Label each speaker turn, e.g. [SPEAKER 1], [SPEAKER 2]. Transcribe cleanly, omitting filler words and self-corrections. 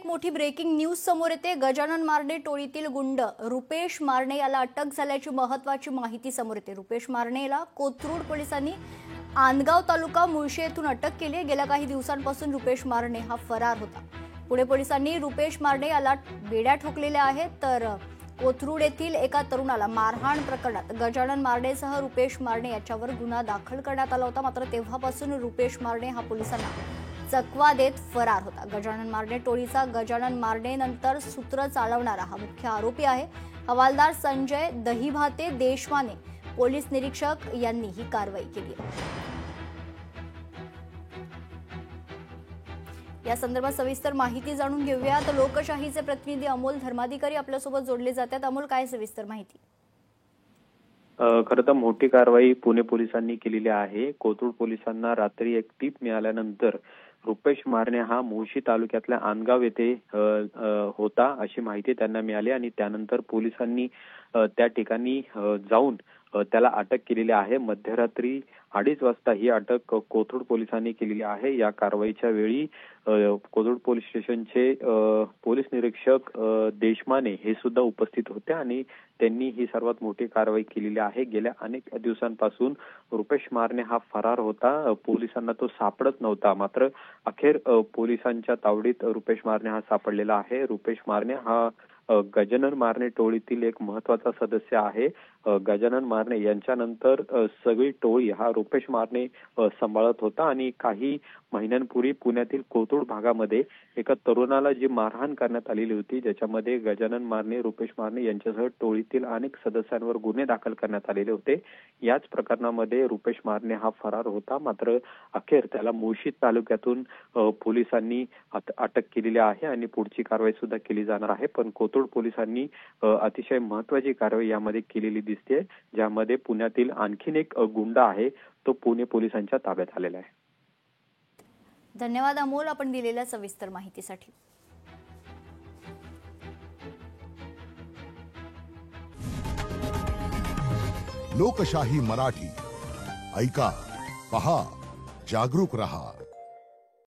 [SPEAKER 1] मोठी breaking news समोर येते। गजानन मारणे टोळीतील गुंड रुपेश मारणे याला अटक झाल्याची महत्त्वाची माहिती समोर येते। रुपेश मारणेला कोथरूड पोलिसांनी आंदगाव तालुका मुळशी येथून अटक केली। गेल्या काही दिवसांपासून रुपेश मारणे हा फरार होता। पुणे पोलिसांनी रुपेश मारणे याला बेड्या ठोकलेल्या आहेत, तर कोथरूड येथील एका तरुणाला मारहाण प्रकरणात गजानन मारणेसह रुपेश मारणे याच्यावर गुन्हा दाखल करण्यात आला होता। मात्र तेव्हापासून रुपेश मारणे हा पोलिसांना चकवा देत फरार होता। गजानन मारणे टोळीचा गजानन मारणे नंतर सूत्र चालवणारा हा मुख्य आरोपी आहे। हवालदार संजय दहिभाते देशमाने पोलीस निरीक्षक यांनी ही कारवाई केली आहे। या संदर्भात सविस्तर माहिती जाणून घेऊया। तर लोकशाहीचे प्रतिनिधी अमोल धर्माधिकारी आपल्या सोबत जोडले जातात। अमोल, काय सविस्तर माहिती?
[SPEAKER 2] खरं तर मोठी कारवाई पुणे पोलिसांनी केलेली आहे। कोथरूड पोलिसांना रात्री एक टीप मिळाल्यानंतर रुपेश मारणे हा मुळशी तालुक्यातल्या आंदगाव येथे होता अशी माहिती त्यांना मिळाली आणि त्यानंतर पोलिसांनी त्या ठिकाणी जाऊन त्याला अटक केलेली आहे। मध्यरात्री 2:30 वाजता ही अटक कोथरूड पोलिसांनी केलेली आहे। या कारवाईच्या वेळी कोथरूड पोलीस स्टेशनचे पोलीस निरीक्षक देशमाने हे सुद्धा उपस्थित होते आणि त्यांनी ही सर्वात मोठी कारवाई केलेली आहे। गेल्या अनेक दिवसांपासून रुपेश मारणे हा फरार होता। पोलिसांना तो सापडत नव्हता, मात्र अखेर पोलिसांच्या तावडीत रुपेश मारणे हा सापडलेला आहे। रुपेश मारणे हा गजानन मारणे टोळीतील एक महत्त्वाचा सदस्य आहे। गजानन मारणे यांच्यानंतर सगळी टोळी हा रुपेश मारणे सांभाळत होता आणि काही महिन्यांपूर्वी पुण्यातील कोथरूड भागामध्ये एका तरुणाला जी मारहाण करण्यात आलेली होती, ज्याच्यामध्ये गजानन मारणे, रुपेश मारणे यांच्यासह टोळीतील अनेक सदस्यांवर गुन्हे दाखल करण्यात आलेले होते। याच प्रकरणामध्ये रुपेश मारणे हा फरार होता, मात्र अखेर त्याला मुळशी तालुक्यातून पोलिसांनी अटक केलेली आहे आणि पुढची कारवाई सुद्धा केली जाणार आहे। पण कोथरूड पोलिसांनी अतिशय महत्त्वाची कारवाई यामध्ये केलेली दिसते, ज्यामध्ये पुण्यातील आणखीन एक गुंड आहे तो पुणे पोलिसांच्या ताब्यात आलेला आहे।
[SPEAKER 1] धन्यवाद अमोल, आपण दिलेल्या सविस्तर माहितीसाठी।
[SPEAKER 3] लोकशाही मराठी ऐका, पहा, जागरूक रहा।